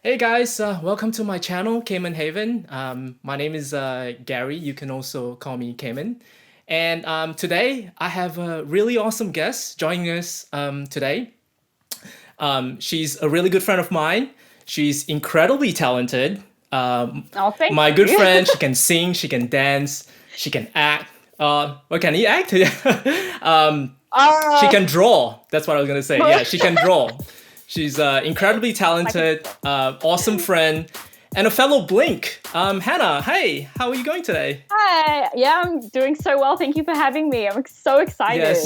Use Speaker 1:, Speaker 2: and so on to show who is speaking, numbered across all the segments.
Speaker 1: Hey guys, welcome to my channel, Cayman Haven. My name is Gary. You can also call me Cayman. And today I have a really awesome guest joining us today. She's a really good friend of mine. She's incredibly talented.
Speaker 2: Oh, thank
Speaker 1: My good
Speaker 2: you.
Speaker 1: friend, she can sing, she can dance, she can act. What can he act? She
Speaker 2: Uh,
Speaker 1: can draw. That's what I was gonna say. Yeah, she can draw. She's incredibly
Speaker 2: like a,
Speaker 1: talented, awesome friend, and a fellow Blink. Hannah, hey, how are you going today?
Speaker 2: Hi. Yeah, I'm doing so well. Thank you for having me. I'm so
Speaker 1: Yes,
Speaker 2: excited.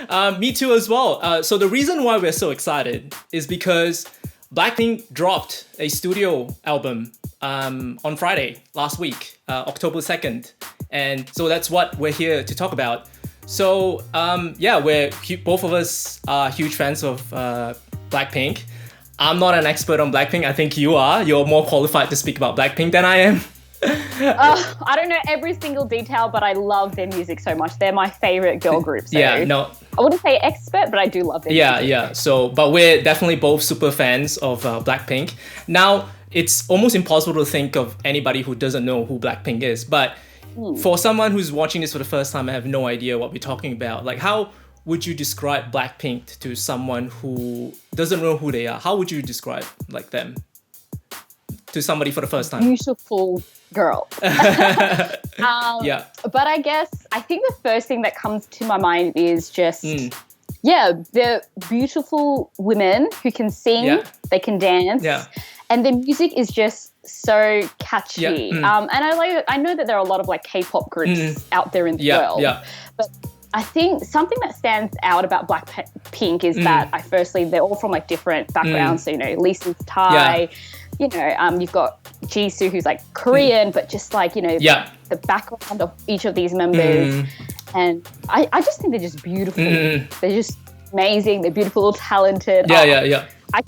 Speaker 1: yes. Me too as well. So the reason why we're so excited is because Blackpink dropped a studio album on Friday last week, October 2nd. And so that's what we're here to talk about. So yeah, both of us are huge fans of Blackpink. I'm not an expert on Blackpink. I think you are. You're more qualified to speak about Blackpink than I am.
Speaker 2: I don't know every single detail, but I love their music so much. They're my favorite girl group. So
Speaker 1: Yeah, no,
Speaker 2: I wouldn't say expert, but I do love their
Speaker 1: yeah,
Speaker 2: music.
Speaker 1: yeah. So, but we're definitely both super fans of Blackpink. Now, it's almost impossible to think of anybody who doesn't know who Blackpink is. But for someone who's watching this for the first time and have no idea what we're talking about, like how would you describe Blackpink to someone who doesn't know who they are? How would you describe like them to somebody for the first time?
Speaker 2: Beautiful girl.
Speaker 1: Yeah.
Speaker 2: But I think the first thing that comes to my mind is just, yeah, they're beautiful women who can sing,
Speaker 1: Yeah.
Speaker 2: they can dance,
Speaker 1: Yeah.
Speaker 2: and their music is just so catchy.
Speaker 1: Yeah.
Speaker 2: And I know that there are a lot of like K-pop groups out there in the
Speaker 1: Yeah.
Speaker 2: world,
Speaker 1: Yeah.
Speaker 2: but I think something that stands out about Blackpink is that they're all from like different backgrounds. So, Lisa's Thai, you've got Jisoo who's like Korean, but just like,
Speaker 1: Yeah.
Speaker 2: the background of each of these members. And I just think they're just beautiful. They're just amazing. They're beautiful, talented.
Speaker 1: Yeah. Yeah. Yeah.
Speaker 2: I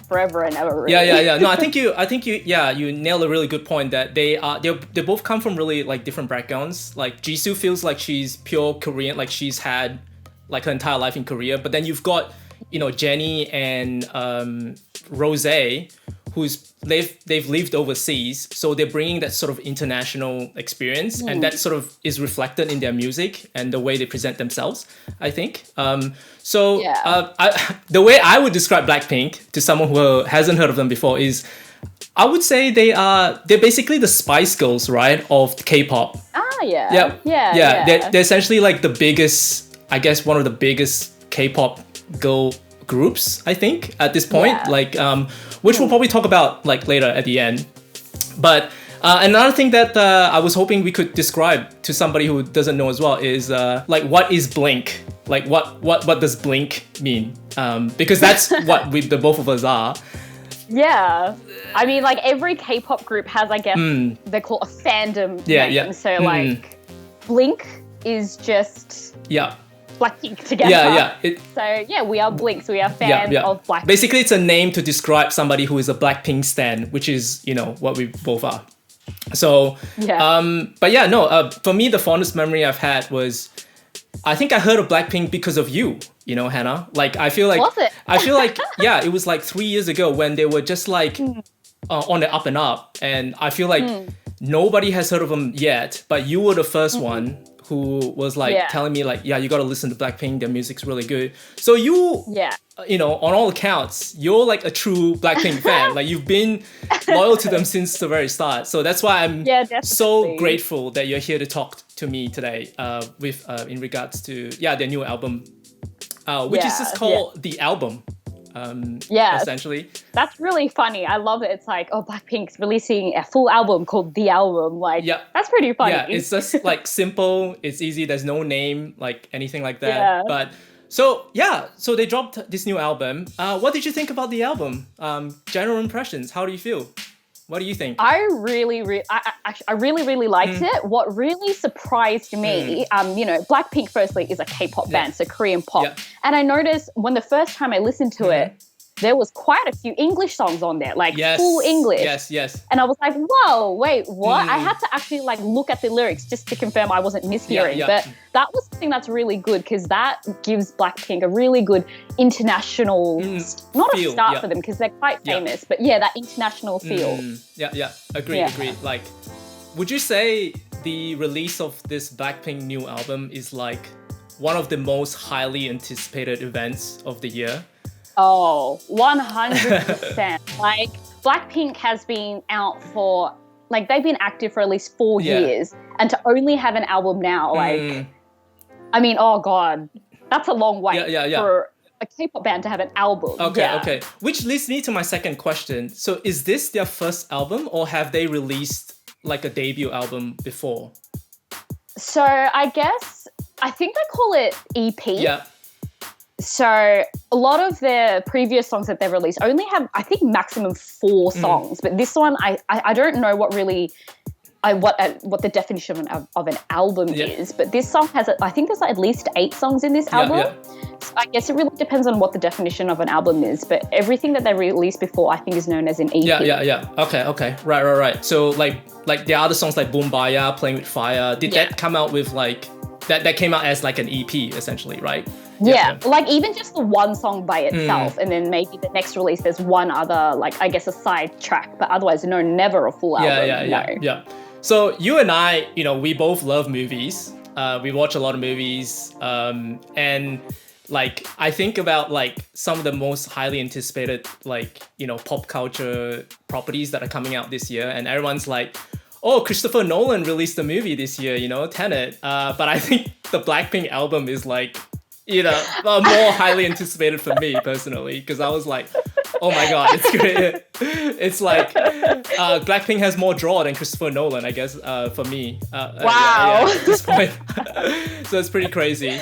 Speaker 2: forever and ever. Really.
Speaker 1: Yeah. No, you nailed a really good point that they both come from really like different backgrounds. Like Jisoo feels like she's pure Korean, like she's had like her entire life in Korea. But then you've got, Jennie and Rose, they've lived overseas, so they're bringing that sort of international experience, and that sort of is reflected in their music and the way they present themselves, I think. The way I would describe Blackpink to someone who hasn't heard of them before is, I would say they're basically the Spice Girls, right, of K-pop.
Speaker 2: Yeah.
Speaker 1: Yeah,
Speaker 2: Yeah.
Speaker 1: They're essentially like the biggest, I guess, one of the biggest K-pop girl groups, I think, at this point.
Speaker 2: Yeah.
Speaker 1: Like, which we'll probably talk about like later at the end. But another thing that I was hoping we could describe to somebody who doesn't know as well is like, what is Blink? Like, what does Blink mean? Because that's what the both of us are.
Speaker 2: Yeah. I mean, like every K-pop group has, I guess, they call a fandom
Speaker 1: Yeah,
Speaker 2: name.
Speaker 1: yeah.
Speaker 2: So like Blink is just
Speaker 1: Yeah.
Speaker 2: Blackpink together.
Speaker 1: Yeah.
Speaker 2: So yeah, we are Blink. So we are fans of Blackpink.
Speaker 1: Basically, it's a name to describe somebody who is a Blackpink stan, which is, what we both are. So, but yeah, no, for me, the fondest memory I've had was, I think I heard of Blackpink because of you, Hannah. Like, I feel like,
Speaker 2: Was it?
Speaker 1: Yeah, it was like 3 years ago when they were just like on the up and up. And I feel like nobody has heard of them yet, but you were the first one who was like telling me like, yeah, you got to listen to Blackpink. Their music's really good. So you, on all accounts, you're like a true Blackpink fan. Like, you've been loyal to them since the very start. So that's why I'm so
Speaker 2: definitely.
Speaker 1: grateful that you're here to talk to me today with in regards to their new album, which is just called The Album. Essentially.
Speaker 2: That's really funny. I love it. It's like, oh, Blackpink's releasing a full album called The Album. Like, that's pretty funny.
Speaker 1: Yeah, it's just like simple. It's easy. There's no name, like anything like that.
Speaker 2: Yeah.
Speaker 1: But so they dropped this new album. What did you think about the album? General impressions. How do you feel? What do you think?
Speaker 2: I really liked it. What really surprised me, Blackpink firstly is a K-pop band, so Korean pop.
Speaker 1: Yeah.
Speaker 2: And I noticed when the first time I listened to it, there was quite a few English songs on there, like
Speaker 1: Yes.
Speaker 2: full English.
Speaker 1: Yes.
Speaker 2: And I was like, whoa, wait, what? I had to actually like look at the lyrics just to confirm I wasn't mishearing.
Speaker 1: Yeah.
Speaker 2: But that was something that's really good because that gives Blackpink a really good international, not
Speaker 1: feel,
Speaker 2: a start for them because they're quite famous, but that international feel.
Speaker 1: Yeah. Agree. Like, would you say the release of this Blackpink new album is like one of the most highly anticipated events of the year?
Speaker 2: Oh, 100%. Like, Blackpink has been out for, like, they've been active for at least 4 years. And to only have an album now, like, I mean, oh God, that's a long wait for a K-pop band to have an album.
Speaker 1: Okay. Which leads me to my second question. So is this their first album or have they released like a debut album before?
Speaker 2: So I think they call it EP.
Speaker 1: Yeah.
Speaker 2: So a lot of their previous songs that they've released only have, I think, maximum 4 songs. But this one, I don't know what really, what the definition of an album is. But this song has, I think there's like at least 8 songs in this album. So I guess it really depends on what the definition of an album is. But everything that they released before, I think, is known as an EP.
Speaker 1: Yeah. Okay. Right. So like the other songs like Boombaya, Playing with Fire, did that come out with like, that came out as like an EP essentially, right?
Speaker 2: Yeah, like even just the one song by itself, and then maybe the next release there's one other, like I guess a side track, but otherwise never a full album.
Speaker 1: Yeah. So you and I, we both love movies. We watch a lot of movies, and like I think about like some of the most highly anticipated like pop culture properties that are coming out this year, and everyone's like, oh, Christopher Nolan released a movie this year, Tenet. But I think the Blackpink album is like, more highly anticipated for me personally, because I was like, oh my God, it's great. It's like Blackpink has more draw than Christopher Nolan, I guess, for me.
Speaker 2: Wow.
Speaker 1: At this point. So it's pretty crazy.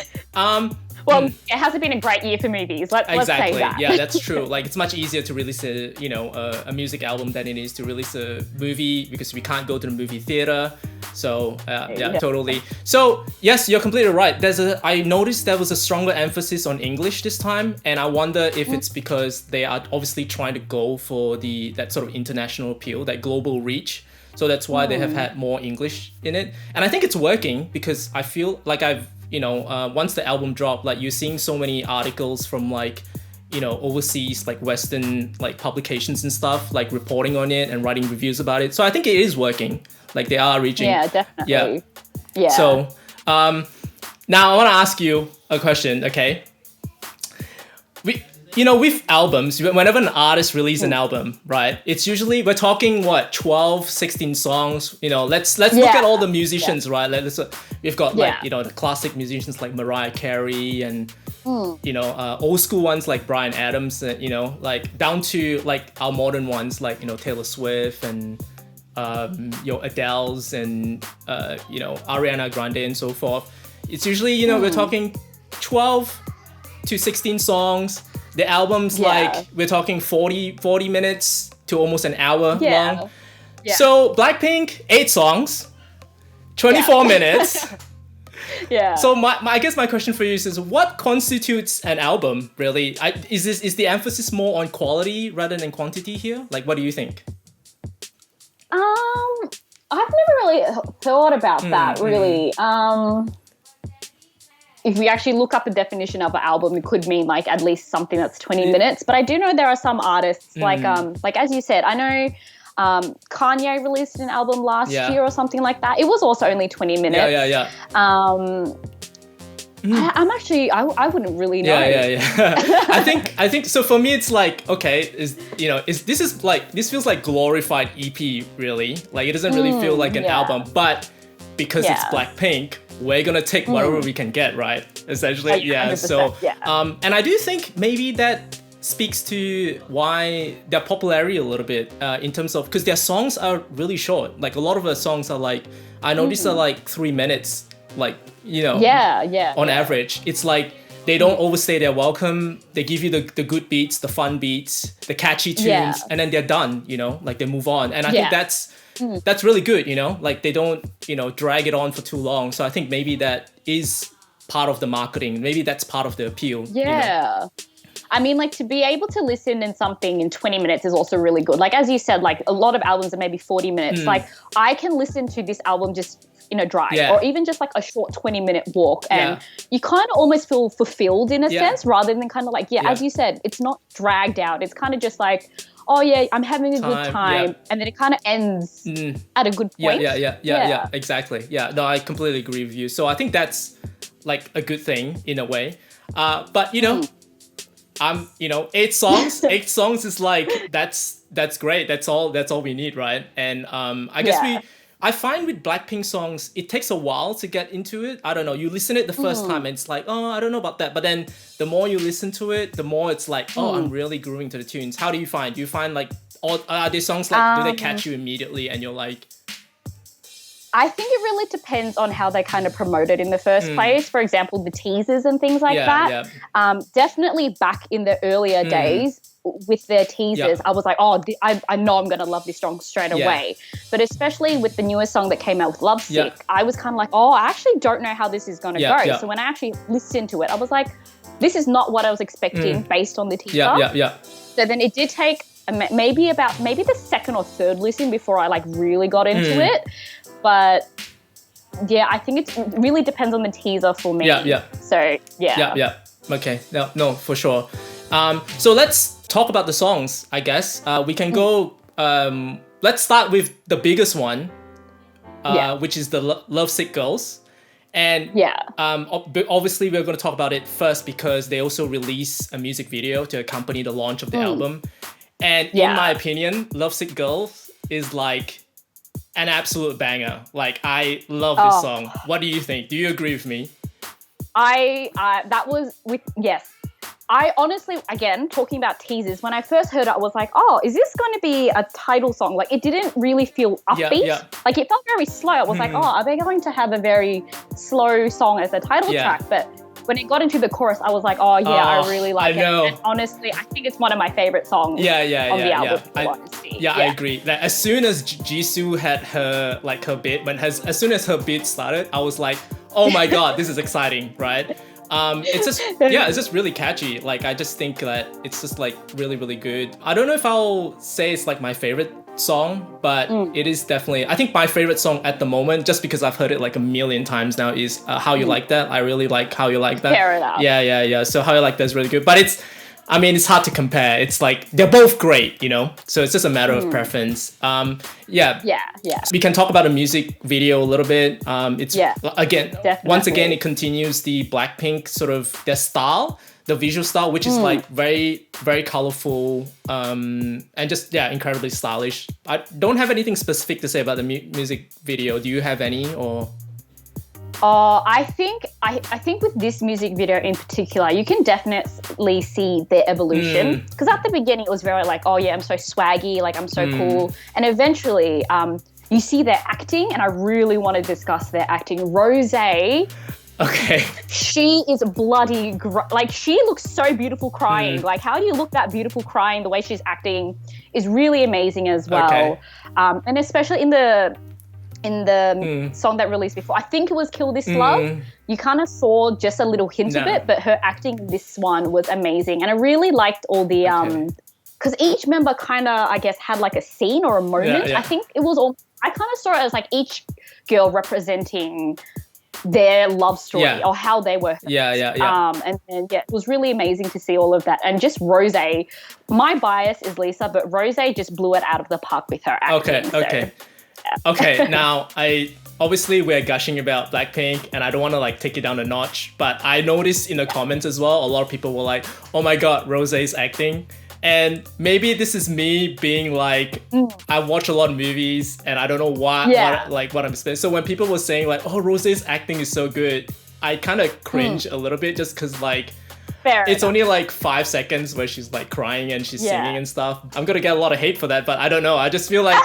Speaker 2: Well, it hasn't been a great year for movies. Let's say that.
Speaker 1: Yeah, that's true. Like, it's much easier to release a music album than it is to release a movie because we can't go to the movie theater. So totally. So yes, you're completely right. I noticed there was a stronger emphasis on English this time, and I wonder if it's because they are obviously trying to go for that sort of international appeal, that global reach. So that's why they have had more English in it, and I think it's working because I feel like once the album dropped, like you're seeing so many articles from like, overseas, like Western like publications and stuff, like reporting on it and writing reviews about it. So I think it is working. Like they are reaching.
Speaker 2: Yeah, definitely. Yeah.
Speaker 1: So now I want to ask you a question, okay? With albums, whenever an artist releases an album, right? It's usually, we're talking 12, 16 songs. Let's look at all the musicians, right? We've got the classic musicians like Mariah Carey and old school ones like Bryan Adams, like down to like our modern ones like Taylor Swift and Adele's and Ariana Grande and so forth. It's usually we're talking 12 to 16 songs. The album's like, we're talking 40 minutes to almost an hour long. Yeah. So Blackpink, 8 songs, 24 minutes.
Speaker 2: Yeah.
Speaker 1: So I guess my question for you is what constitutes an album, really? Is the emphasis more on quality rather than quantity here? Like, what do you think?
Speaker 2: I've never really thought about that, really. If we actually look up the definition of an album, it could mean like at least something that's 20 minutes. But I do know there are some artists like as you said, I know Kanye released an album last year or something like that. It was also only 20 minutes.
Speaker 1: Yeah.
Speaker 2: I'm actually I wouldn't really know.
Speaker 1: Yeah. I think so. For me, it's like, okay, this feels like glorified EP, really. Like it doesn't really feel like an album, but because it's Blackpink, we're gonna take whatever we can get, right? Essentially,
Speaker 2: like
Speaker 1: So, and I do think maybe that speaks to why their popularity a little bit in terms of, because their songs are really short. Like a lot of their songs are like, I noticed are like 3 minutes, like on average. It's like they don't overstay their welcome. They give you the good beats, the fun beats, the catchy tunes, and then they're done. Like they move on, and I think that's really good. Like they don't drag it on for too long. So I think maybe that is part of the marketing. Maybe that's part of the appeal.
Speaker 2: Yeah. I mean, like, to be able to listen in something in 20 minutes is also really good. Like, as you said, like, a lot of albums are maybe 40 minutes. Like, I can listen to this album just in a drive or even just like a short 20-minute walk, and you kind of almost feel fulfilled in a sense, rather than kind of like, as you said, it's not dragged out. It's kind of just like, oh yeah, I'm having a good time, and then it kind of ends at a good point.
Speaker 1: Yeah, exactly. Yeah, no, I completely agree with you. So I think that's like a good thing in a way. But you know, 8 songs is like that's great. That's all we need, right? And I guess I find with Blackpink songs, it takes a while to get into it. I don't know. You listen it the first time and it's like, oh, I don't know about that. But then the more you listen to it, the more it's like, oh, I'm really grooving to the tunes. How do you find? Do you find like, are these songs like, do they catch you immediately and you're like...
Speaker 2: I think it really depends on how they kind of promote it in the first place. For example, the teasers and things like that. Yeah. Definitely back in the earlier days, with their teasers, I was like, oh, I know I'm going to love this song straight away. But especially with the newest song that came out with Lovesick, I was kind of like, oh, I actually don't know how this is going to go. So when I actually listened to it, I was like, this is not what I was expecting based on the teaser. So then it did take maybe the second or third listen before I like really got into it. But yeah, I think it really depends on the teaser for me. So yeah.
Speaker 1: Okay, no, for sure. So let's talk about the songs, I guess. We can go, let's start with the biggest one, which is the Lovesick Girls. And obviously we're going to talk about it first because they also release a music video to accompany the launch of the album. And in my opinion, Lovesick Girls is like an absolute banger. Like, I love this song. What do you think? Do you agree with me?
Speaker 2: I honestly, again, talking about teasers, when I first heard it, I was like, oh, is this going to be a title song? Like, it didn't really feel upbeat. Like, it felt very slow. I was like, oh, are they going to have a very slow song as a title track? But when it got into the chorus, I was like, oh, yeah, I really like it. And honestly, I think it's one of my favorite songs on the album.
Speaker 1: I agree. Like, as soon as Jisoo had her bit, as soon as her beat started, I was like, oh my God, this is exciting, right? It's just really catchy. Like, I just think that it's just like really, really good. I don't know if I'll say it's like my favorite song, but it is definitely, I think my favorite song at the moment, just because I've heard it like a million times now, is How You Like That. I really like How You Like That.
Speaker 2: Fair enough.
Speaker 1: Yeah. So How You Like That is really good, but it's hard to compare. It's like, they're both great, you know? So it's just a matter of preference. We can talk about the music video a little bit. Once again, it continues the Blackpink sort of their style, the visual style, which is like very, very colorful, and just, incredibly stylish. I don't have anything specific to say about the music video. Do you have any, or...
Speaker 2: I think with this music video in particular, you can definitely see their evolution. Because at the beginning, it was very like, oh yeah, I'm so swaggy, like I'm so cool. And eventually, you see their acting, and I really want to discuss their acting. Rosé, she is bloody, like she looks so beautiful crying. Like, how do you look that beautiful crying? The way she's acting is really amazing as well. And especially in the song that released before, I think it was Kill This Love, you kind of saw just a little hint of it, but her acting in this one was amazing. And I really liked all the, because each member kind of, I guess, had like a scene or a moment. I think it was all, I kind of saw it as like each girl representing their love story or how they were. And it was really amazing to see all of that. And just Rosé, my bias is Lisa, but Rosé just blew it out of the park with her acting.
Speaker 1: Okay, now obviously we're gushing about Blackpink and I don't want to like take it down a notch, but I noticed in the comments as well, a lot of people were like, oh my God, Rosé's acting. And maybe this is me being like, I watch a lot of movies and I don't know what I'm expecting. So when people were saying like, oh, Rosé's acting is so good, I kind of cringe a little bit just because like, it's only like 5 seconds where she's like crying and she's singing and stuff. I'm gonna get a lot of hate for that, but I don't know. I just feel like,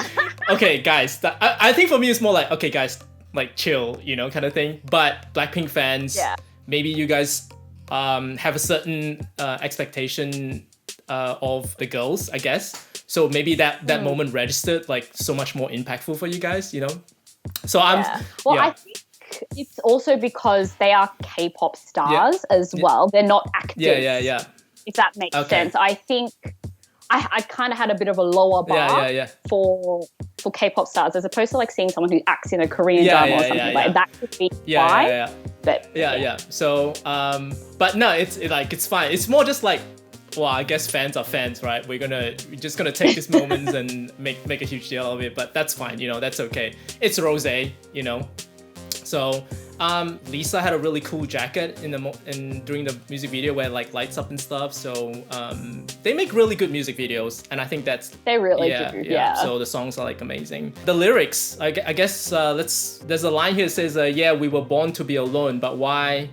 Speaker 1: okay, guys, I think for me it's more like, okay, guys, like chill, you know, kind of thing. But Blackpink fans, maybe you guys have a certain expectation of the girls, I guess. So maybe that moment registered like so much more impactful for you guys, you know? So I think it's also because they are K-pop stars as well. They're not actors.
Speaker 2: if that makes sense. I think I kind of had a bit of a lower bar for K-pop stars as opposed to like seeing someone who acts in a Korean drama or something like that. Could be why. But
Speaker 1: So, but no, it's fine. It's more just like, well, I guess fans are fans, right? We're just gonna take these moments and make a huge deal of it. But that's fine, that's okay. It's Rosé, So, Lisa had a really cool jacket during the music video where it like lights up and stuff. So they make really good music videos, and I think
Speaker 2: they really do. Yeah.
Speaker 1: So the songs are like amazing. The lyrics, I guess there's a line here that says, "Yeah, we were born to be alone, but why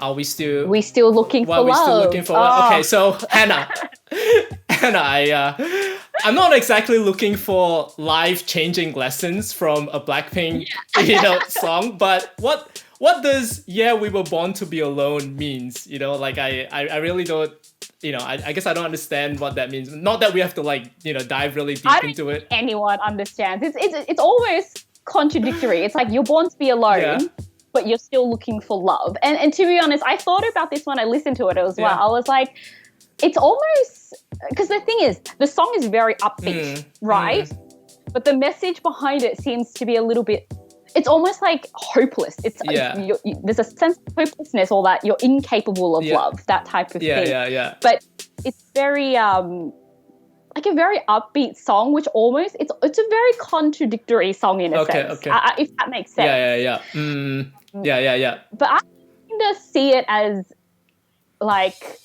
Speaker 1: are we still
Speaker 2: looking for love?"
Speaker 1: We're still looking for love. Okay, so Hannah, I'm not exactly looking for life-changing lessons from a Blackpink, song, but what does "Yeah, we were born to be alone" means? Like I really don't. I guess I don't understand what that means. Not that we have to dive really deep into it.
Speaker 2: Anyone understands? It's almost contradictory. It's like you're born to be alone, but you're still looking for love. And to be honest, I thought about this when I listened to it as well. I was like, it's almost, because the thing is, the song is very upbeat, right? But the message behind it seems to be a little bit, it's almost like hopeless. There's a sense of hopelessness, or that you're incapable of love, that type of thing.
Speaker 1: Yeah.
Speaker 2: But it's very, like a very upbeat song, which almost, it's a very contradictory song in a sense, if that makes sense.
Speaker 1: Yeah.
Speaker 2: But I kind of see it as like,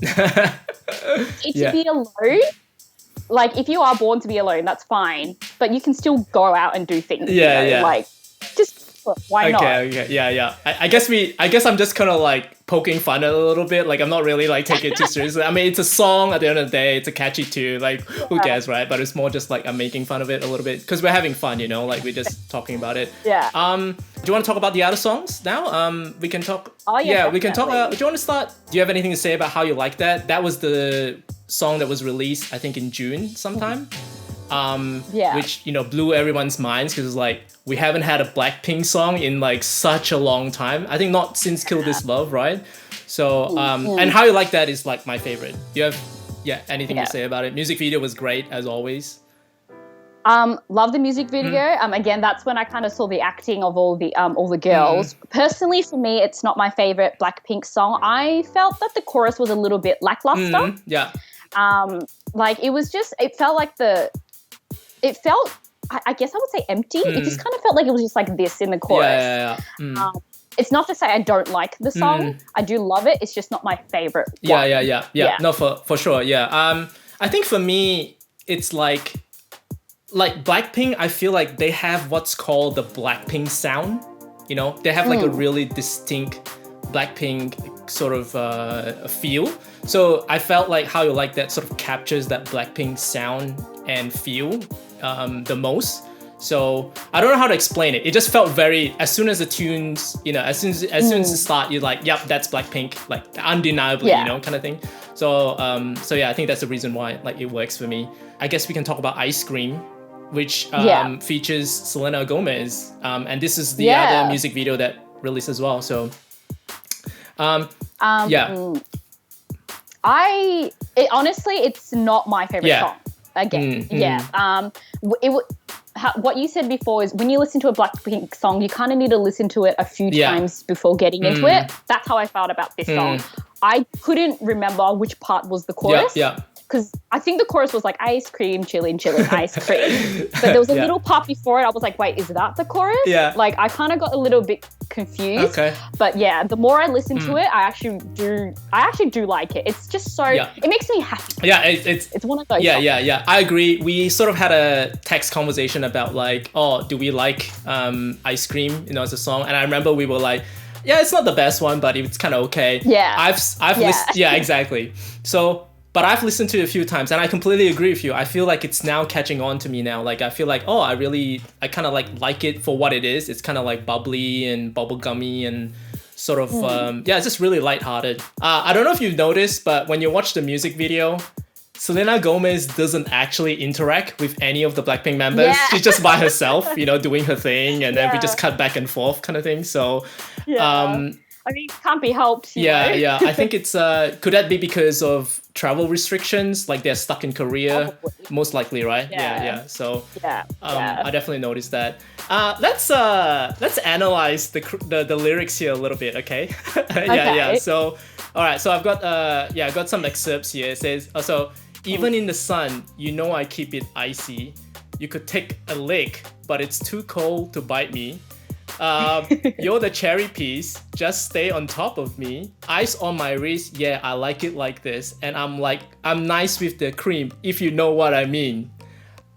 Speaker 2: to be alone, like if you are born to be alone, that's fine, but you can still go out and do things. Like just why not?
Speaker 1: Okay. Yeah. I guess I'm just kind of like poking fun at it a little bit. Like I'm not really like taking it too seriously. I mean, it's a song at the end of the day. It's a catchy tune. Like who cares, right? But it's more just like I'm making fun of it a little bit because we're having fun, like we're just talking about it.
Speaker 2: Yeah.
Speaker 1: Do you want to talk about the other songs now? We can talk.
Speaker 2: Oh yeah.
Speaker 1: We can talk. Do you want to start? Do you have anything to say about how you like that? That was the song that was released, I think, in June sometime. Which blew everyone's minds because like we haven't had a Blackpink song in like such a long time. I think not since Kill This Love, right? So and how you like that is like my favorite. Do you have anything to say about it? Music video was great as always.
Speaker 2: Love the music video. Again, that's when I kind of saw the acting of all the girls. Personally, for me, it's not my favorite Blackpink song. I felt that the chorus was a little bit lackluster. Like it was just, it felt, I guess I would say empty. It just kind of felt like it was just like this in the chorus. It's not to say I don't like the song. I do love it. It's just not my favorite one.
Speaker 1: Yeah. No, for sure. Yeah. I think for me, it's like Blackpink, I feel like they have what's called the Blackpink sound. They have like a really distinct Blackpink sort of feel. So I felt like how you like that sort of captures that Blackpink sound and feel the most. So I don't know how to explain it. It just felt very, as soon as the tunes, as soon as it start, you're like, yep, that's Blackpink, like undeniably, kind of thing. So I think that's the reason why like it works for me. I guess we can talk about Ice Cream, which features Selena Gomez, and this is the other music video that released as well. So
Speaker 2: honestly, it's not my favorite song. Again, what you said before is when you listen to a Blackpink song, you kind of need to listen to it a few times before getting into it. That's how I felt about this song. I couldn't remember which part was the chorus. Because I think the chorus was like ice cream, chillin', ice cream. But there was a little part before it. I was like, wait, is that the chorus? Like I kind of got a little bit confused.
Speaker 1: Okay.
Speaker 2: But yeah, the more I listen to it, I actually do like it. It's just so, it makes me happy.
Speaker 1: Yeah, it's
Speaker 2: one of those.
Speaker 1: Yeah. I agree. We sort of had a text conversation about like, do we like Ice Cream, as a song? And I remember we were like, yeah, it's not the best one, but it's kind of okay.
Speaker 2: Yeah.
Speaker 1: I've listened. Yeah, exactly. So. But I've listened to it a few times and I completely agree with you. I feel like it's now catching on to me now. Like I feel like, I kind of like it for what it is. It's kind of like bubbly and bubblegummy and sort of, it's just really lighthearted. I don't know if you've noticed, but when you watch the music video, Selena Gomez doesn't actually interact with any of the Blackpink members.
Speaker 2: Yeah.
Speaker 1: She's just by herself, doing her thing. And then we just cut back and forth kind of thing. So,
Speaker 2: I mean, can't be helped. You know?
Speaker 1: Yeah. I think it's could that be because of travel restrictions? Like they're stuck in Korea,
Speaker 2: Probably.
Speaker 1: most likely, right?
Speaker 2: Yeah.
Speaker 1: Yeah. So
Speaker 2: Yeah.
Speaker 1: I definitely noticed that. Let's analyze the lyrics here a little bit, okay? Yeah. So all right. So I've got I got some excerpts here. It says also, even in the sun, you know I keep it icy. You could take a lick, but it's too cold to bite me. You're the cherry piece, just stay on top of me. Ice on my wrist, yeah, I like it like this. And I'm nice with the cream, if you know what I mean.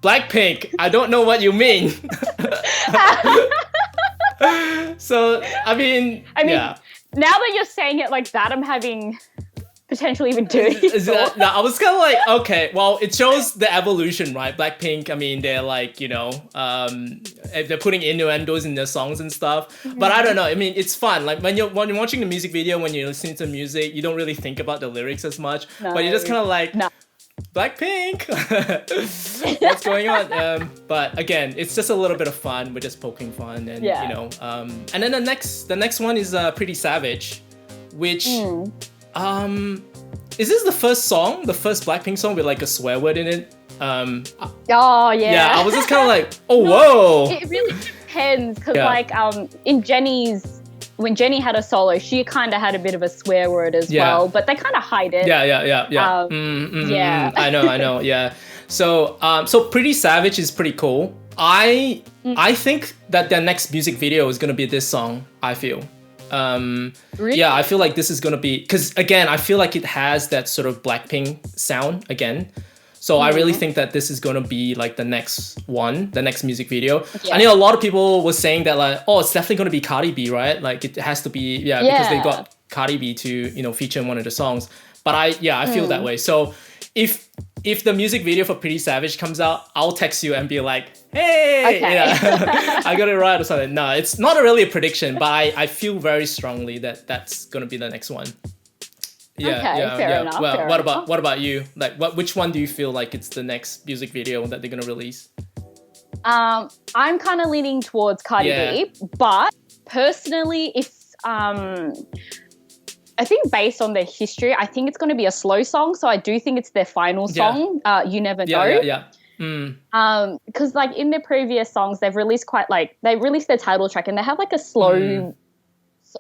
Speaker 1: Blackpink, I don't know what you mean. So, I mean, yeah.
Speaker 2: Now that you're saying it like that, I'm having potentially even dirty thoughts.
Speaker 1: I was kind of like, okay, well, it shows the evolution, right? Blackpink, I mean, they're like, you know, they're putting innuendos in their songs and stuff. But I don't know. I mean, it's fun. Like when you're watching the music video, when you're listening to music, you don't really think about the lyrics as much. No. But you're just kind of like, Blackpink, what's going on? But again, it's just a little bit of fun. We're just poking fun, and you know. And then the next one is Pretty Savage, which. Is this the first Blackpink song with like a swear word in it?
Speaker 2: Oh yeah.
Speaker 1: Yeah, I was just kind of like, oh whoa.
Speaker 2: It really depends because like in when Jenny had a solo, she kind of had a bit of a swear word as well, but they kind of hide it.
Speaker 1: Yeah.
Speaker 2: Yeah.
Speaker 1: I know. Yeah. So Pretty Savage is pretty cool. I think that their next music video is gonna be this song. I feel.
Speaker 2: Really?
Speaker 1: Yeah, I feel like this is gonna be, because again, I feel like it has that sort of Blackpink sound again. So I really think that this is gonna be like the next music video. Yeah. I know a lot of people were saying that like, oh, it's definitely gonna be Cardi B, right? Like it has to be, because they got Cardi B to, you know, feature in one of the songs. But I feel that way. So if the music video for Pretty Savage comes out, I'll text you and be like, hey, I got it right or something. No, it's not really a prediction, but I feel very strongly that that's gonna be the next one.
Speaker 2: Fair enough.
Speaker 1: Well, what about you? Like, which one do you feel like it's the next music video that they're gonna release?
Speaker 2: I'm kind of leaning towards Cardi B, but personally, if I think based on their history, I think it's going to be a slow song. So I do think it's their final song. You Never Know.
Speaker 1: Yeah.
Speaker 2: Because like in their previous songs, they've released they released their title track and they have like a slow,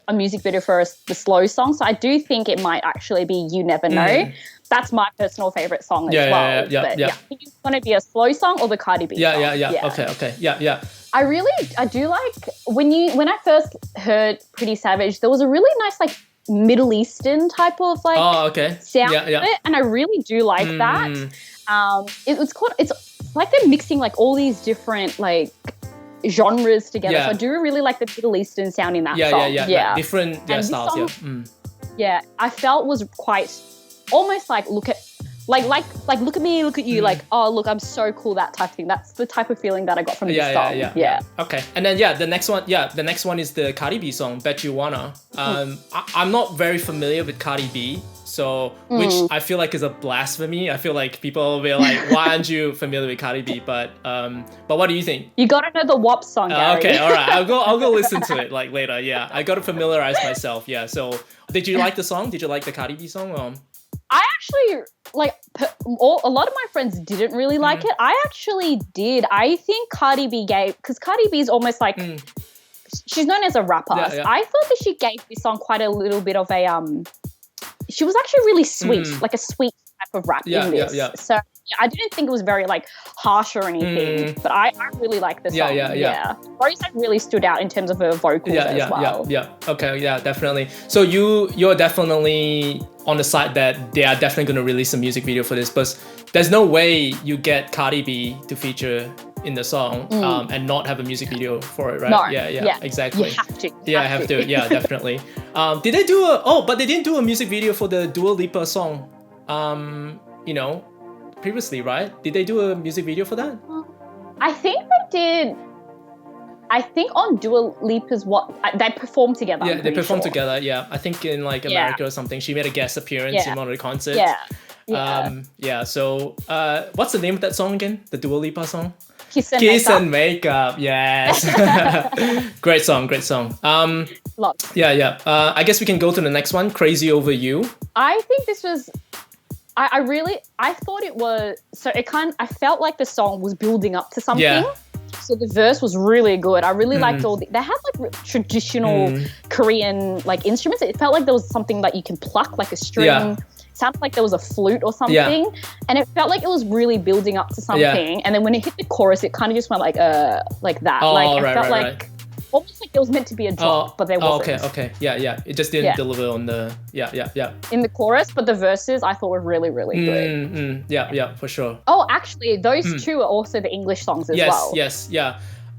Speaker 2: a music video for the slow song. So I do think it might actually be You Never Know. That's my personal favorite song as well. I think it's going to be a slow song or the Cardi B song.
Speaker 1: Yeah. Okay. Yeah.
Speaker 2: I do like when I first heard Pretty Savage, there was a really nice like Middle Eastern type of like sound to it, and I really do like that. It's like they're mixing like all these different like genres together. So I do really like the Middle Eastern sound in that song.
Speaker 1: Like different styles. Song,
Speaker 2: I felt was quite almost like look at me, look at you, like, oh look, I'm so cool, that type of thing. That's the type of feeling that I got from this song. Yeah.
Speaker 1: Okay. And then the next one is the Cardi B song, Bet You Wanna. I'm not very familiar with Cardi B, so which I feel like is a blasphemy. I feel like people will be like, why aren't you familiar with Cardi B? But what do you think?
Speaker 2: You gotta know the WAP song, Gary.
Speaker 1: Okay, all right. I'll go listen to it like later. Yeah, I gotta familiarize myself. Yeah. So did you like the song? Did you like the Cardi B song?
Speaker 2: I actually, like, a lot of my friends didn't really like it. I actually did. I think Cardi B because Cardi B is almost like, she's known as a rapper. I thought that she gave this song quite a little bit of a, she was actually really sweet, like a sweet type of rap in this. So I didn't think it was very like harsh or anything, but I really like the song. Rose really stood out in terms of her vocals as well.
Speaker 1: Okay, definitely. So you're definitely on the side that they are definitely going to release a music video for this, but there's no way you get Cardi B to feature in the song and not have a music video for it, right?
Speaker 2: No.
Speaker 1: Yeah, exactly.
Speaker 2: You have to.
Speaker 1: I have to. Yeah, definitely. Did they do but they didn't do a music video for the Dua Lipa song, previously, right? Did they do a music video for that?
Speaker 2: I think they did. I think on Dua Lipa's they performed together.
Speaker 1: Yeah, they performed together. Yeah, I think in like America or something. She made a guest appearance in one of the concerts.
Speaker 2: Yeah.
Speaker 1: So what's the name of that song again? The Dua Lipa song? Kiss and Makeup. Yes. Great song.
Speaker 2: Lots.
Speaker 1: Yeah. I guess we can go to the next one. Crazy Over You.
Speaker 2: I think this was. I thought it was. So I felt like the song was building up to something.
Speaker 1: Yeah.
Speaker 2: So the verse was really good. I really liked they had like traditional Korean like instruments. It felt like there was something that you can pluck, like a string.
Speaker 1: Yeah.
Speaker 2: Sounded like there was a flute or something.
Speaker 1: Yeah.
Speaker 2: And it felt like it was really building up to something.
Speaker 1: Yeah.
Speaker 2: And then when it hit the chorus, it kind of just went like that.
Speaker 1: Oh,
Speaker 2: like
Speaker 1: right,
Speaker 2: I felt
Speaker 1: right.
Speaker 2: almost like it was meant to be a drop, but there wasn't.
Speaker 1: Okay. Yeah. It just didn't deliver on the yeah.
Speaker 2: In the chorus, but the verses I thought were really, really good.
Speaker 1: Yeah, for sure.
Speaker 2: Oh, actually, those two are also the English songs as well.
Speaker 1: Yes.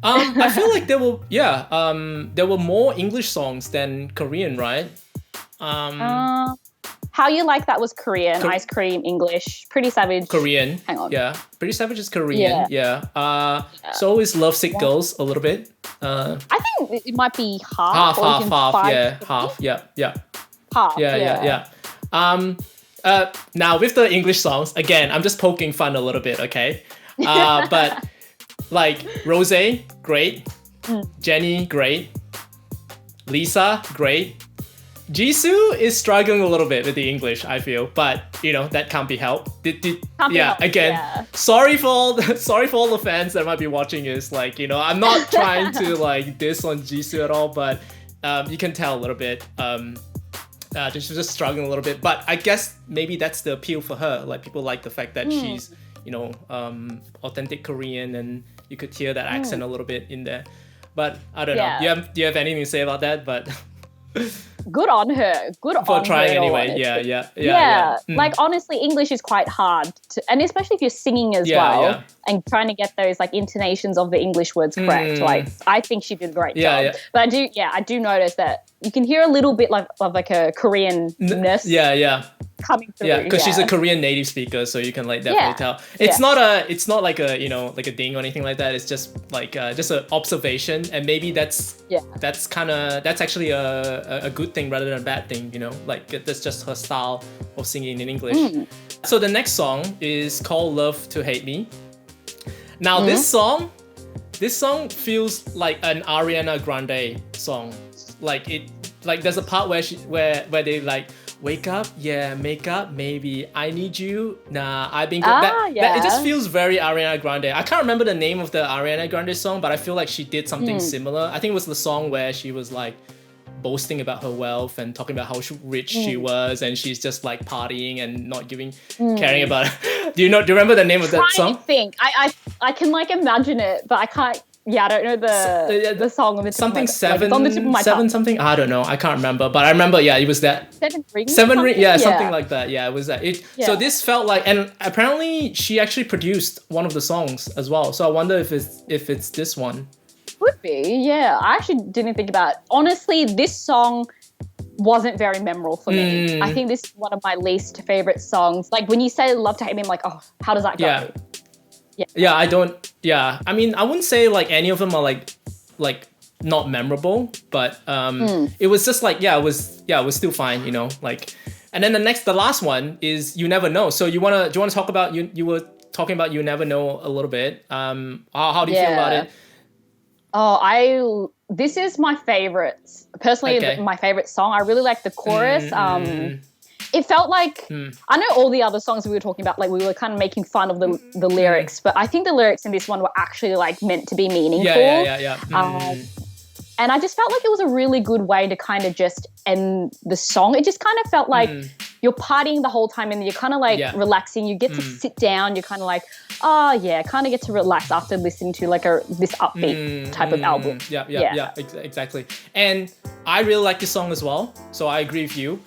Speaker 1: I feel like there were more English songs than Korean, right?
Speaker 2: How You Like That was Korean, Ice Cream, English, Pretty Savage.
Speaker 1: Korean.
Speaker 2: Hang on.
Speaker 1: Yeah. Pretty Savage is Korean. Yeah. So is Lovesick Girls a little bit.
Speaker 2: I think it might be half.
Speaker 1: Half. Yeah. Half. Yeah.
Speaker 2: Half.
Speaker 1: Yeah. Now with the English songs, again, I'm just poking fun a little bit, okay? But like Rose, great. Jenny, great. Lisa, great. Jisoo is struggling a little bit with the English, I feel, but that can't be helped. Sorry for all the fans that might be watching this. Like, I'm not trying to like diss on Jisoo at all, but you can tell a little bit. She's just struggling a little bit, but I guess maybe that's the appeal for her. Like, people like the fact that she's authentic Korean, and you could hear that accent a little bit in there. But I don't know. Do you have anything to say about that? But
Speaker 2: good on her. Good on her.
Speaker 1: For trying anyway. Yeah.
Speaker 2: Like, honestly, English is quite hard and especially if you're singing as well and trying to get those like intonations of the English words correct. Like, I think she did a great job.
Speaker 1: Yeah.
Speaker 2: But I do notice that you can hear a little bit of like a Korean-ness. Coming through.
Speaker 1: Yeah, because she's a Korean native speaker, so you can like definitely tell. It's not like a like a ding or anything like that. It's just like just an observation, and maybe that's actually a good thing rather than a bad thing. Like that's just her style of singing in English. So the next song is called "Love to Hate Me." Now this song feels like an Ariana Grande song. Like there's a part where they like. Wake up, yeah, make up, maybe. I need you, nah, I've been good. It just feels very Ariana Grande. I can't remember the name of the Ariana Grande song, but I feel like she did something similar. I think it was the song where she was like boasting about her wealth and talking about how rich she was, and she's just like partying and not caring about it. Do you remember the name of that song?
Speaker 2: I think I can like imagine it, but I can't. Yeah, I don't know the song on the tip
Speaker 1: something
Speaker 2: of my,
Speaker 1: seven,
Speaker 2: like, it's on the tip of my tongue.
Speaker 1: Something. I don't know. I can't remember, but I remember. Yeah, it was that
Speaker 2: 7 rings.
Speaker 1: 7 rings. Yeah, something like that. Yeah, it was that. So this felt like, and apparently she actually produced one of the songs as well. So I wonder if it's this one.
Speaker 2: Could be. Yeah, I actually didn't think about it. Honestly, this song wasn't very memorable for me. I think this is one of my least favorite songs. Like when you say "Love to Hate Me," I'm like, oh, how does that go?
Speaker 1: Yeah, I don't. Yeah, I mean, I wouldn't say like any of them are like not memorable, but it was just like it was still fine, like. And then the last one is "You Never Know." So do you wanna talk about you were talking about "You Never Know" a little bit. How do you feel about it?
Speaker 2: Oh, this is my favorite. Personally, my favorite song. I really like the chorus. It felt like, I know all the other songs we were talking about, like we were kind of making fun of the lyrics, but I think the lyrics in this one were actually like meant to be meaningful.
Speaker 1: Yeah.
Speaker 2: And I just felt like it was a really good way to kind of just end the song. It just kind of felt like you're partying the whole time and you're kind of like relaxing. You get to sit down. You're kind of like, kind of get to relax after listening to like this upbeat type of album.
Speaker 1: Yeah, exactly. And I really like this song as well. So I agree with you.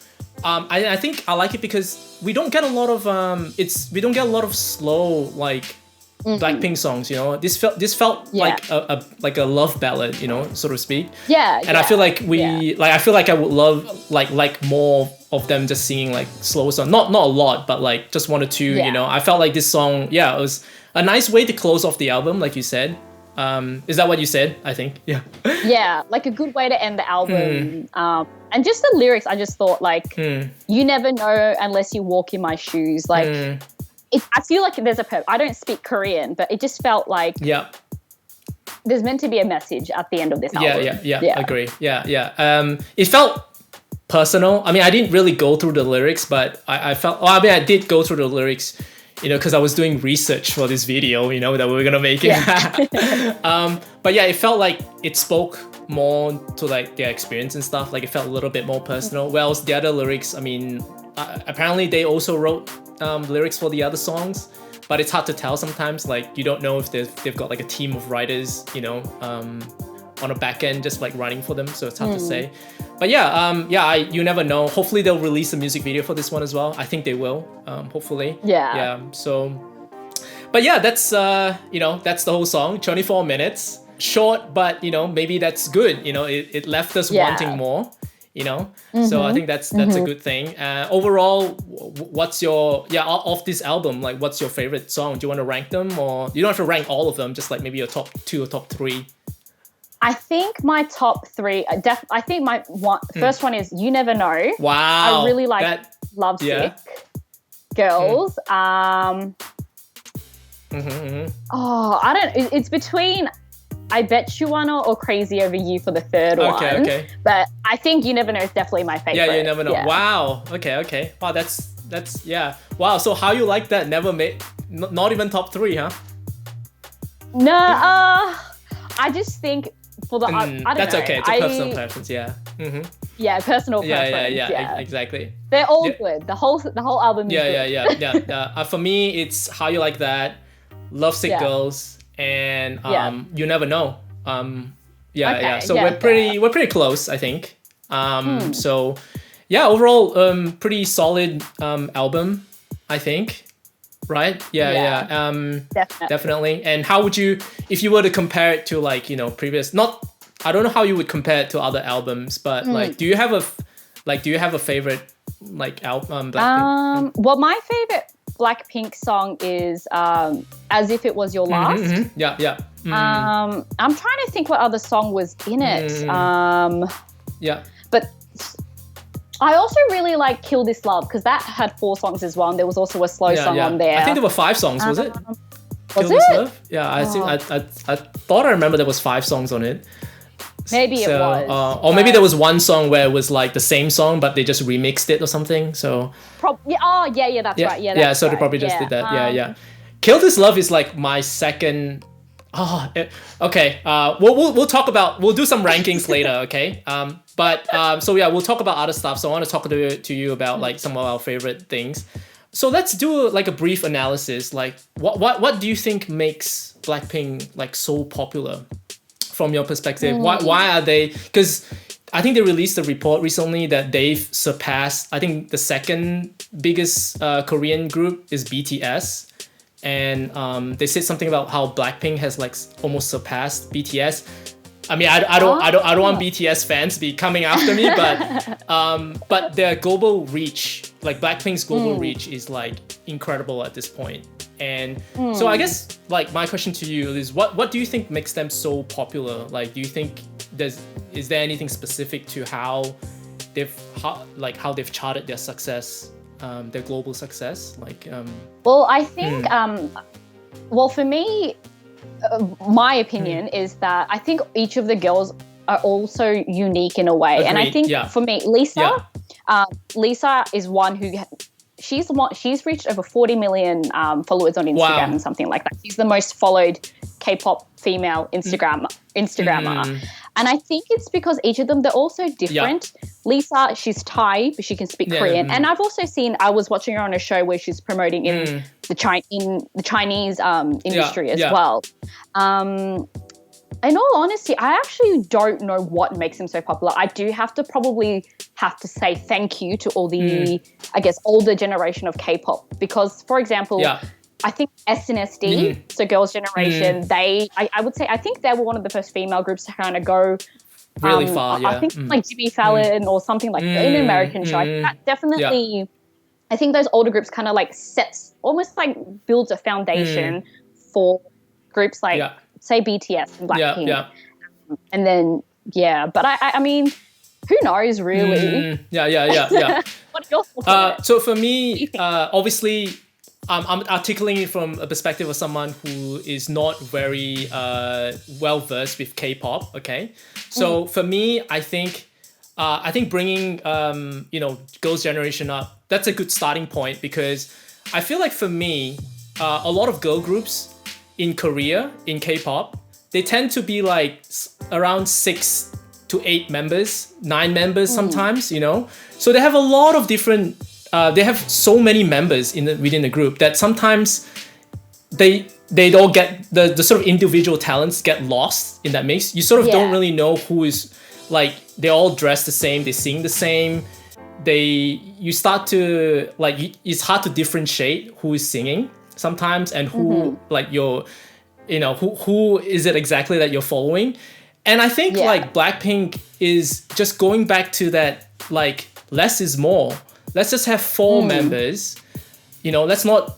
Speaker 1: I think I like it because we don't get a lot of slow like Blackpink songs. This felt like a love ballad, so to speak. And I feel like I feel like I would love like more of them just singing like slow songs. Not a lot, but like just one or two. I felt like this song, it was a nice way to close off the album, like you said. Is that what you said? I think.
Speaker 2: Yeah, like a good way to end the album. And just the lyrics, I just thought like, you never know unless you walk in my shoes. Like, I feel like there's I don't speak Korean, but it just felt like there's meant to be a message at the end of this album.
Speaker 1: Yeah. Agree. Yeah. It felt personal. I mean, I didn't really go through the lyrics, but I felt. Well, I mean, I did go through the lyrics, because I was doing research for this video, that we were gonna make it. But yeah, it felt like it spoke more to like their experience and stuff. Like it felt a little bit more personal. Whereas the other lyrics, I mean, apparently they also wrote lyrics for the other songs, but it's hard to tell sometimes. Like you don't know if they've got like a team of writers, on a back end just like writing for them, so it's hard to say. But you never know. Hopefully they'll release a music video for this one as well. I think they will, hopefully. So but yeah, that's that's the whole song. 24 minutes, short, but maybe that's good. It left us wanting more, so I think that's a good thing. Overall, what's your of this album, like what's your favorite song? Do you want to rank them, or you don't have to rank all of them, just like maybe your top 2 or top 3?
Speaker 2: I think my top 3, I think my first one is You Never Know.
Speaker 1: Wow.
Speaker 2: I really like Lovesick Girls. Oh, I don't, it's between I Bet You Wanna or Crazy Over You for the third one.
Speaker 1: Okay.
Speaker 2: But I think You Never Know is definitely my favorite.
Speaker 1: Yeah, You Never Know. Yeah. Wow. Okay. Wow, that's Wow, so how you like that? Never made, not even top 3, huh?
Speaker 2: No, I just think for the I don't
Speaker 1: that's
Speaker 2: know.
Speaker 1: okay. It's a personal preference. Yeah.
Speaker 2: Yeah, personal preference.
Speaker 1: Yeah. Exactly.
Speaker 2: They're all good. The whole album is good.
Speaker 1: Yeah. For me, it's How You Like That, Lovesick Girls, and You Never Know. So we're pretty close, I think. So yeah, overall, pretty solid album, I think. Right? Yeah. Definitely. And how would you, if you were to compare it to like, previous, I don't know how you would compare it to other albums, but like, do you have a favorite like album, Blackpink?
Speaker 2: Well, my favorite Blackpink song is As If It Was Your Last.
Speaker 1: Yeah.
Speaker 2: I'm trying to think what other song was in it. But I also really like Kill This Love, because that had 4 songs as well, and there was also a slow song on there.
Speaker 1: I think there were 5 songs, was it?
Speaker 2: Was
Speaker 1: Kill This
Speaker 2: it?
Speaker 1: Love? Yeah, I thought I remember there was 5 songs on it.
Speaker 2: Maybe it was.
Speaker 1: Or maybe there was one song where it was like the same song, but they just remixed it or something. So.
Speaker 2: That's right. Yeah,
Speaker 1: so they probably just did that. Yeah. Kill This Love is like my second. Okay. We'll talk about. We'll do some rankings later. Okay. We'll talk about other stuff. So I want to talk to you about like some of our favorite things. So let's do like a brief analysis. Like what do you think makes Blackpink like so popular from your perspective? Why are they? Because I think they released a report recently that they've surpassed. I think the second biggest Korean group is BTS. And they said something about how Blackpink has like almost surpassed BTS. I mean, I don't want BTS fans to be coming after me, but their global reach, like Blackpink's global reach, is like incredible at this point. And so I guess like my question to you is, what do you think makes them so popular? Like, do you think is there anything specific to how they've charted their success? Their global success, like
Speaker 2: well, I think well, for me, my opinion is that I think each of the girls are also unique in a way.
Speaker 1: Agreed.
Speaker 2: And I think for me, Lisa is one who she's reached over 40 million followers on Instagram and something like that. She's the most followed K-pop female Instagrammer. And I think it's because each of them, they're also different. Lisa, she's Thai, but she can speak Korean. And I've also seen, I was watching her on a show where she's promoting in the Chinese industry as well. In all honesty, I actually don't know what makes them so popular. I do have to say thank you to all the, I guess, older generation of K-pop. Because, for example, I think SNSD, so Girls' Generation, I would say, I think they were one of the first female groups to kind of go
Speaker 1: really far.
Speaker 2: I think like Jimmy Fallon or something like that, in an American show. I think that definitely, I think those older groups kind of like almost like builds a foundation for groups like, say, BTS and Blackpink. And then, but I mean, who knows really?
Speaker 1: What are your thoughts on it? So for me, obviously, I'm articulating it from a perspective of someone who is not very well versed with K-pop. Okay, so for me, I think bringing Girls' Generation up, that's a good starting point, because I feel like for me, a lot of girl groups in Korea in K-pop, they tend to be like around 6 to 8 members, 9 members sometimes. So they have a lot of different. They have so many members within the group that sometimes they don't get the sort of individual talents get lost in that mix. You sort of don't really know who is, like, they all dress the same, they sing the same. You start to like, it's hard to differentiate who is singing sometimes and who like who is it exactly that you're following. And I think like Blackpink is just going back to that, like, less is more. Let's just have 4 members. Let's not.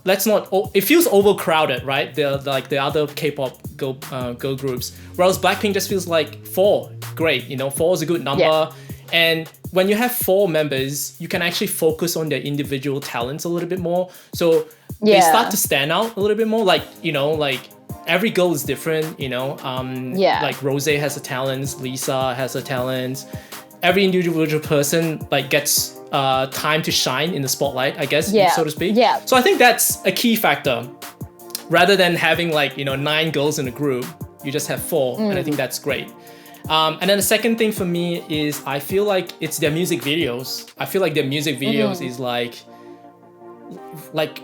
Speaker 1: It feels overcrowded, right? The other K-pop girl groups. Whereas Blackpink just feels like 4. Great, 4 is a good number. Yeah. And when you have 4 members, you can actually focus on their individual talents a little bit more. So they start to stand out a little bit more. Like, like every girl is different. Like Rose has her talents, Lisa has her talents. Every individual person like gets time to shine in the spotlight, I guess, so to speak. Yeah. So I think that's a key factor. Rather than having like 9 girls in a group, you just have 4, and I think that's great. And then the second thing for me is I feel like it's their music videos. I feel like their music videos is like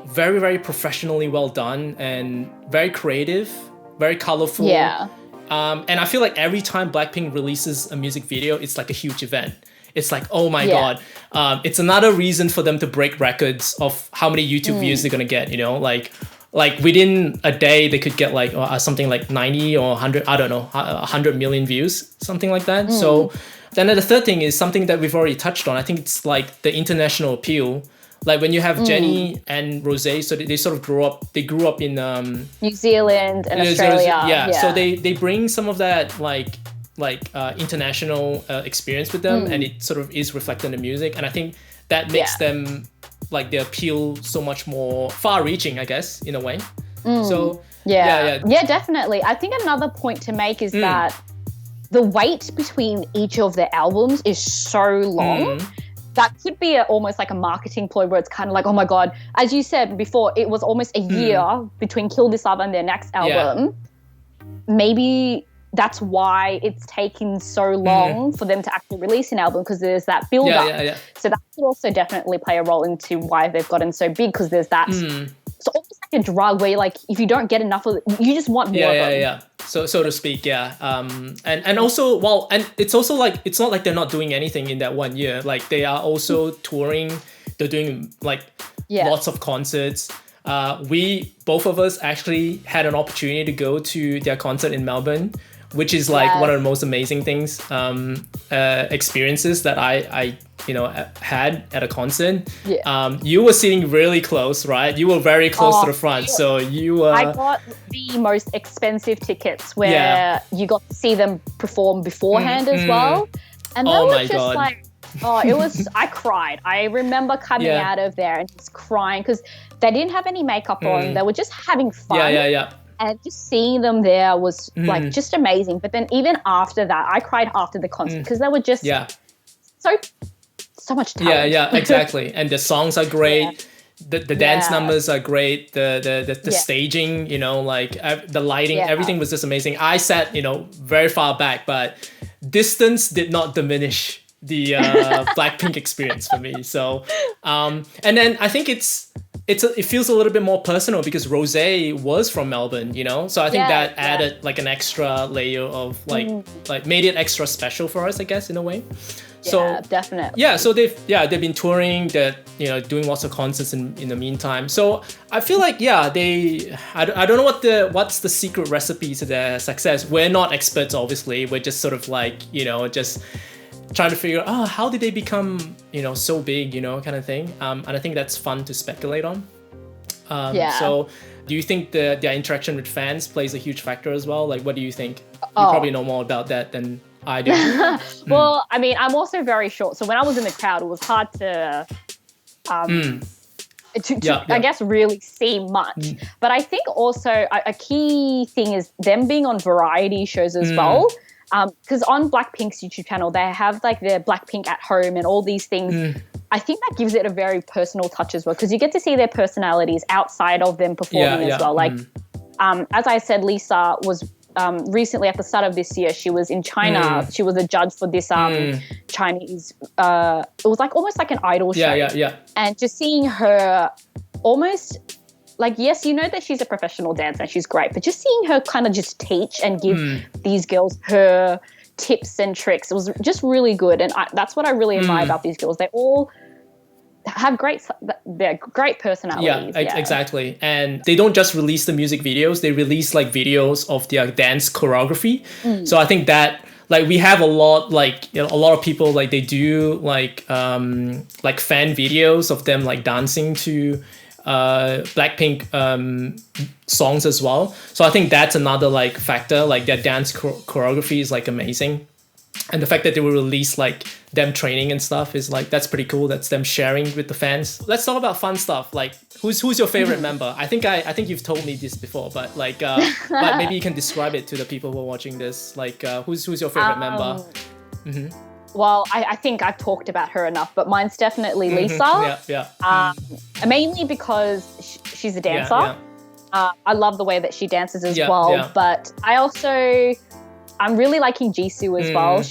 Speaker 1: very, very professionally well done and very creative, very colorful. Yeah. And I feel like every time Blackpink releases a music video, it's like a huge event. It's like, oh my God. It's another reason for them to break records of how many YouTube views they're gonna get, like within a day they could get like something like 90 or 100, I don't know, 100 million views, something like that. So then the third thing is something that we've already touched on. I think it's like the international appeal. Like when you have Jennie and Rosé, so they sort of grew up in
Speaker 2: New Zealand and Australia.
Speaker 1: Yeah, so they bring some of that like international experience with them, and it sort of is reflected in the music. And I think that makes them, like, their appeal so much more far-reaching, I guess, in a way. So yeah,
Speaker 2: definitely. I think another point to make is that the wait between each of their albums is so long. That could be almost like a marketing ploy where it's kind of like, oh my God, as you said before, it was almost a year between Kill This Love and their next album. Maybe that's why it's taken so long for them to actually release an album, because there's that build-up. So that could also definitely play a role into why they've gotten so big, because there's that. It's almost like a drug where, like, if you don't get enough of it, you just want more of them.
Speaker 1: So to speak, and also, and it's also like, it's not like they're not doing anything in that 1 year. Like, they are also touring. They're doing like lots of concerts. Both of us actually had an opportunity to go to their concert in Melbourne, which is like one of the most amazing things, experiences that I had at a concert. You were sitting really close, right? You were very close to the front, so you
Speaker 2: I got the most expensive tickets where you got to see them perform beforehand as well, and that was just like, it was. I cried. I remember coming out of there and just crying because they didn't have any makeup on. They were just having fun. And just seeing them there was like just amazing. But then even after that, I cried after the concert because they were just so much talent.
Speaker 1: Yeah, exactly. And the songs are great. The dance numbers are great. The staging, like the lighting, everything was just amazing. I sat, very far back, but distance did not diminish the Blackpink experience for me. So, and then I think it feels a little bit more personal because Rosé was from Melbourne, so I think that added like an extra layer of like made it extra special for us, I guess, in a way. So
Speaker 2: definitely.
Speaker 1: So they've been touring, they're doing lots of concerts in the meantime. So I feel like I don't know what's the secret recipe to their success. We're not experts, obviously. We're just sort of like just trying to figure out how did they become so big, kind of thing. And I think that's fun to speculate on. So do you think their interaction with fans plays a huge factor as well? Like, what do you think? You probably know more about that than I do.
Speaker 2: Well, I mean, I'm also very short, so when I was in the crowd, it was hard to I guess, really see much. But I think also a key thing is them being on variety shows as well. Because on Blackpink's YouTube channel, they have like their Blackpink at home and all these things. I think that gives it a very personal touch as well, because you get to see their personalities outside of them performing as well. Like, as I said, Lisa was recently at the start of this year, she was in China. She was a judge for this Chinese, it was like almost like an idol show. And just seeing her almost like, yes, you know that she's a professional dancer and she's great, but just seeing her kind of just teach and give these girls her tips and tricks, it was just really good. And that's what I really admire about these girls. They all have they're great personalities.
Speaker 1: Exactly. And they don't just release the music videos, they release like videos of their dance choreography. So I think that like we have a lot, like, you know, a lot of people like they do like fan videos of them like dancing to Blackpink songs as well. So I think that's another like factor, like their dance choreography is like amazing. And the fact that they will release like them training and stuff is like, that's pretty cool. That's them sharing with the fans. Let's talk about fun stuff. Like who's your favorite member? I think you've told me this before, but like but maybe you can describe it to the people who are watching this. Like who's your favorite member?
Speaker 2: Well, I think I've talked about her enough, but mine's definitely Lisa. Mainly because she's a dancer. I love the way that she dances as well. But I'm really liking Jisoo as well.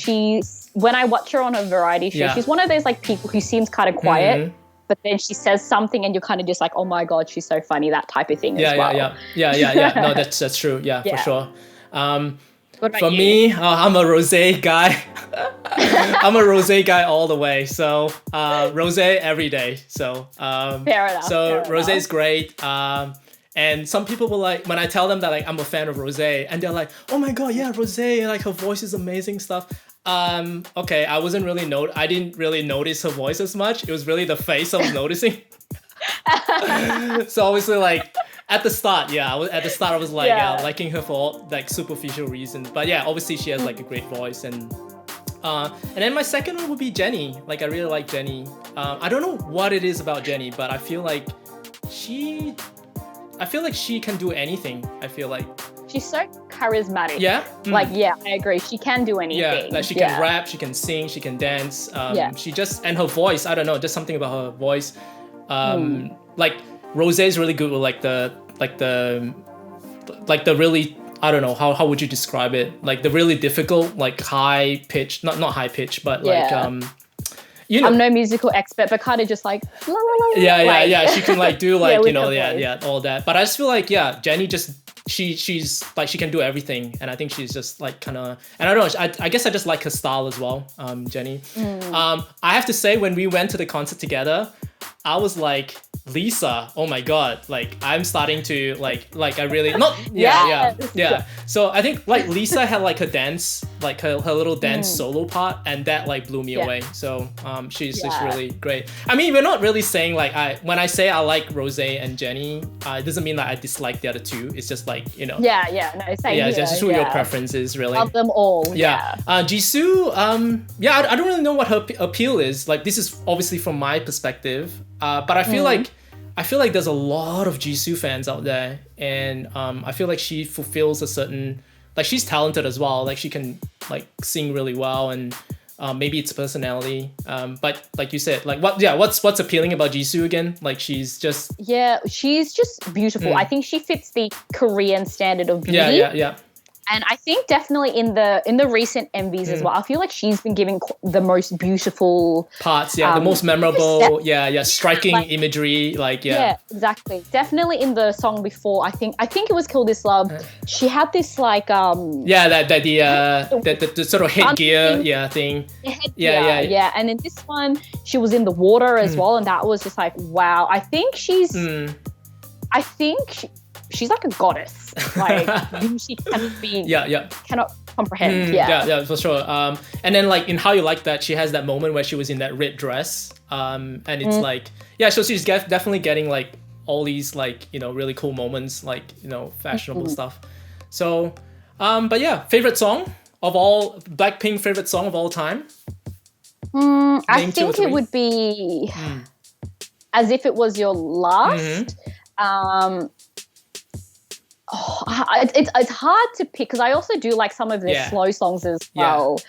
Speaker 2: When I watch her on a variety show, she's one of those like people who seems kind of quiet, but then she says something and you're kind of just like, oh my God, she's so funny, that type of thing as well.
Speaker 1: No, that's true. For sure. For me, I'm a Rosé guy. I'm a Rosé guy all the way. So Rosé every day. So
Speaker 2: fair enough.
Speaker 1: So Rosé is great. And some people will like, when I tell them that like I'm a fan of Rosé, and they're like, oh my God, yeah, Rosé, like her voice is amazing stuff. Okay, I didn't really notice her voice as much. It was really the face I was noticing. So obviously like at the start, I was like liking her for like superficial reasons. But yeah, obviously she has like a great voice. And then my second one would be Jennie. Like I really like Jennie. I don't know what it is about Jennie, but I feel like she can do anything. I feel like
Speaker 2: she's so charismatic.
Speaker 1: Like
Speaker 2: I agree. She can do anything.
Speaker 1: Like she can rap, she can sing, she can dance. She just, and her voice, I don't know, just something about her voice. Like Rosé is really good with like the really, I don't know, how would you describe it? Like the really difficult, like high pitch, not high pitch, but like you know,
Speaker 2: I'm no musical expert, but kind of just like la, la, la,
Speaker 1: she can like do like all that. But I just feel like Jennie just she's like she can do everything, and I think she's just like kind of, and I don't know, I guess I just like her style as well, Jennie. I have to say, when we went to the concert together, I was like, Lisa, oh my God, like I'm starting to like I really not so I think like Lisa had like her dance, like her little dance solo part, and that like blew me away. So she's just really great. I mean, we're not really saying like when I say I like Rosé and Jennie, it doesn't mean that I dislike the other two. It's just like, you know,
Speaker 2: it's
Speaker 1: just who your preference is, really.
Speaker 2: Love them all.
Speaker 1: Jisoo, I don't really know what her appeal is. Like this is obviously from my perspective, but I feel like there's a lot of Jisoo fans out there, and I feel like she fulfills a certain, like she's talented as well. Like she can like sing really well, and maybe it's personality. But like you said, like what's appealing about Jisoo again? Like she's just
Speaker 2: beautiful. I think she fits the Korean standard of beauty.
Speaker 1: Yeah.
Speaker 2: And I think definitely in the recent MVs as well, I feel like she's been giving the most beautiful
Speaker 1: parts, the most memorable, striking imagery, like
Speaker 2: Yeah, exactly. Definitely in the song before, I think it was Kill This Love. She had this like the sort of headgear thing. Yeah. And in this one, she was in the water as well, and that was just like, wow. I think she's like a goddess. Like she cannot be. Cannot comprehend.
Speaker 1: Yeah, for sure. And then like in How You Like That, she has that moment where she was in that red dress. And it's like, so she's definitely getting like all these like, you know, really cool moments, like, you know, fashionable stuff. So, but favorite song of all, Blackpink favorite song of all time?
Speaker 2: I think it would be. As If It Was Your Last. It's hard to pick because I also do like some of their slow songs as well.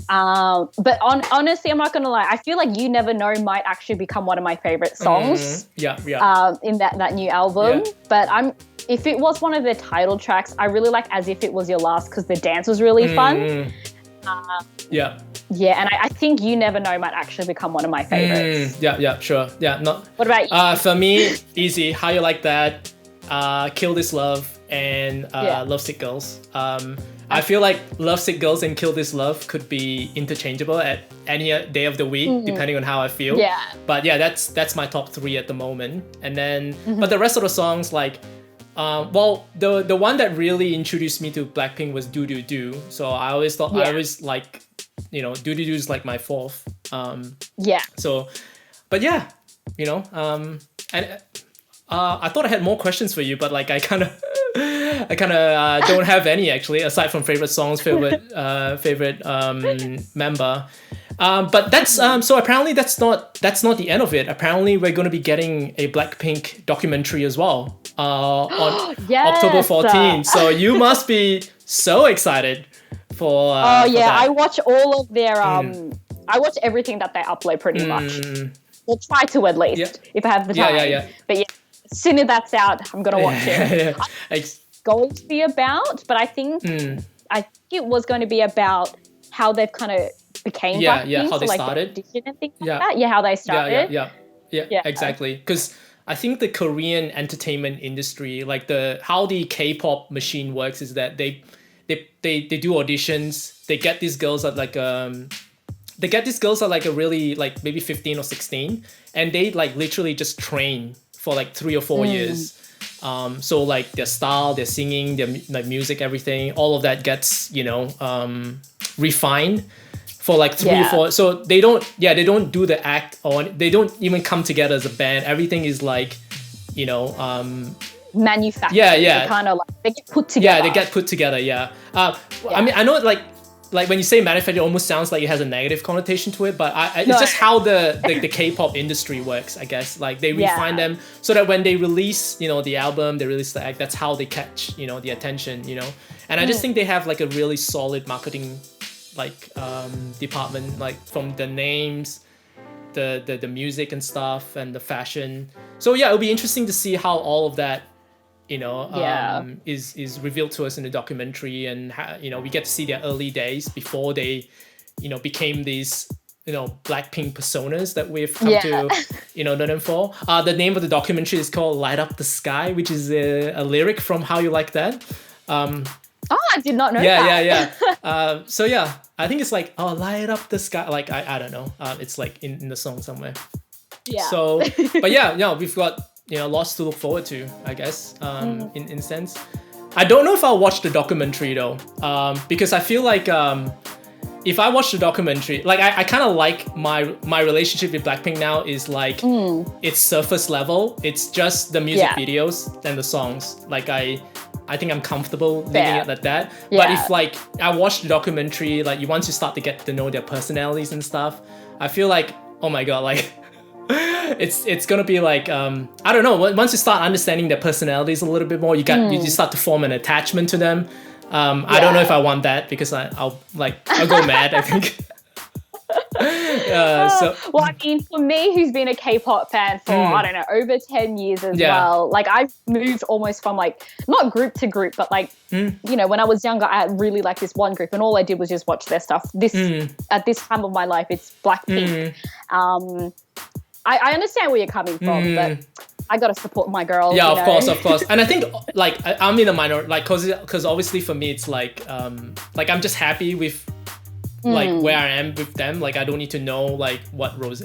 Speaker 2: But honestly, I'm not gonna lie. I feel like You Never Know might actually become one of my favorite songs. In that new album. But if it was one of the title tracks, I really like As If It Was Your Last because the dance was really fun. Yeah, and I think You Never Know might actually become one of my favorites.
Speaker 1: Sure.
Speaker 2: What about you?
Speaker 1: For me, easy. How You Like That, Kill This Love, and Lovesick Girls. I feel like Lovesick Girls and Kill This Love could be interchangeable at any day of the week, depending on how I feel. But yeah, that's my top 3 at the moment. And then, but the rest of the songs, like, the one that really introduced me to Blackpink was Do Do Do. So I always thought, I always like, Do Do Do is like my 4th. So, but yeah, and I thought I had more questions for you, but like I kind of don't have any actually, aside from favorite songs, favorite member. But that's so apparently that's not the end of it. Apparently we're going to be getting a Blackpink documentary as well on October 14th. So you must be so excited for. For that.
Speaker 2: I watch all of their I watch everything that they upload pretty much. We'll try to at least if I have the time. But yeah. As soon as that's out, I'm gonna watch it. It's going to be about, but I think it was going to be about how they've kind of became Blackpink,
Speaker 1: how they
Speaker 2: like
Speaker 1: started,
Speaker 2: the audition and things like that. How they started.
Speaker 1: Yeah, exactly. Because I think the Korean entertainment industry, like how the K-pop machine works, is that they do auditions. They get these girls at like a really like maybe 15 or 16, and they like literally just train for like 3 or 4 years. So like their style, their singing, their like music, everything, all of that gets, refined for like 3 or 4. So they don't do the act, or they don't even come together as a band. Everything is like,
Speaker 2: manufactured.
Speaker 1: Yeah.
Speaker 2: Kind of like they get put together.
Speaker 1: Yeah, they get put together. I mean, I know like when you say manufactured, it almost sounds like it has a negative connotation to it, but it's just how the K-pop industry works, I guess. Like they refine them so that when they release, the album, they release the act, that's how they catch, the attention, And I just think they have like a really solid marketing department, like from the names, the music and stuff, and the fashion. So yeah, it'll be interesting to see how all of that is revealed to us in the documentary, and how, we get to see their early days before they became these Blackpink personas that we've come to know them for. The name of the documentary is called Light Up the Sky, which is a lyric from How You Like That.
Speaker 2: I did not know that.
Speaker 1: So yeah, I think it's like, light up the sky, like I don't know, it's like in the song somewhere. So but yeah, we've got lots to look forward to, I guess, in a sense. I don't know if I'll watch the documentary though, because I feel like if I watch the documentary, like I kind of like my relationship with Blackpink now is like it's surface level. It's just the music videos and the songs. Like I think I'm comfortable leaving it at that. But if like I watch the documentary, like once you start to get to know their personalities and stuff, I feel like, oh my god, like it's gonna be like I don't know. Once you start understanding their personalities a little bit more, you just start to form an attachment to them. I don't know if I want that, because I'll go mad, I think.
Speaker 2: Well, I mean, for me, who's been a K-pop fan for I don't know, over 10 years as well, like I've moved almost from like not group to group, but like when I was younger, I really liked this one group, and all I did was just watch their stuff. At this time of my life, it's Blackpink. I understand where you're coming from, but I gotta support my girls.
Speaker 1: Yeah, of course. And I think like I'm in a minority, like because obviously for me it's like I'm just happy with like where I am with them. Like I don't need to know like what Rose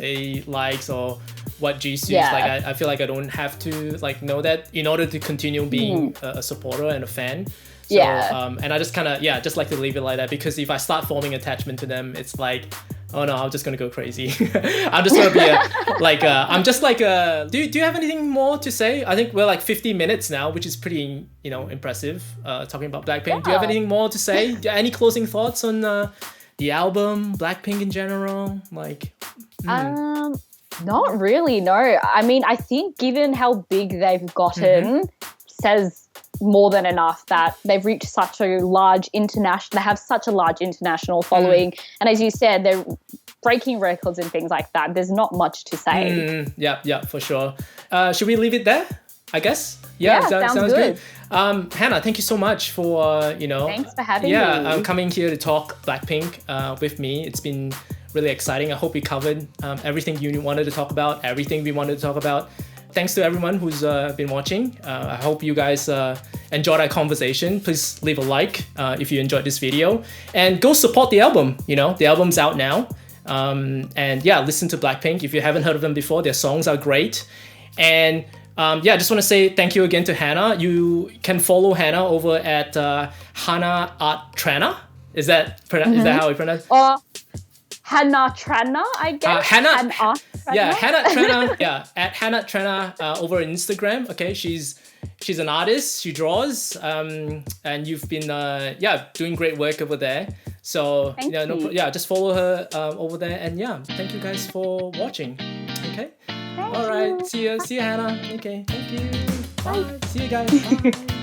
Speaker 1: likes or what Jisoo's like. I feel like I don't have to like know that in order to continue being a supporter and a fan. So, and I just kind of just like to leave it like that, because if I start forming attachment to them, it's like, oh no, I'm just gonna go crazy. I'm just gonna be I'm just like do you have anything more to say? I think we're like 50 minutes now, which is pretty impressive, talking about Blackpink. Do you have anything more to say? Any closing thoughts on the album, Blackpink in general?
Speaker 2: Not really, no. I mean, I think given how big they've gotten, says more than enough that they've reached such a large international, they have such a large international following. And as you said, they're breaking records and things like that. There's not much to say.
Speaker 1: Yeah, for sure. Should we leave it there, I guess?
Speaker 2: Yeah, sounds good.
Speaker 1: Hannah, thank you so much for,
Speaker 2: Thanks for having
Speaker 1: me. Coming here to talk Blackpink with me. It's been really exciting. I hope we covered everything you wanted to talk about, everything we wanted to talk about. Thanks to everyone who's been watching. I hope you guys enjoyed our conversation. Please leave a like if you enjoyed this video. And go support the album. The album's out now. And yeah, listen to Blackpink. If you haven't heard of them before, their songs are great. And I just want to say thank you again to Hannah. You can follow Hannah over at Hannah Art Trana. Is that how we pronounce it?
Speaker 2: Or Hannah Trana, I guess.
Speaker 1: Hannah Trana. Yeah, at Hannah Trana over on Instagram. Okay, she's an artist. She draws. And you've been doing great work over there. So
Speaker 2: Thank you.
Speaker 1: Just follow her over there. And thank you guys for watching. Okay. All right. See you, Hannah. Okay. Thank you. Bye. See you guys. Bye.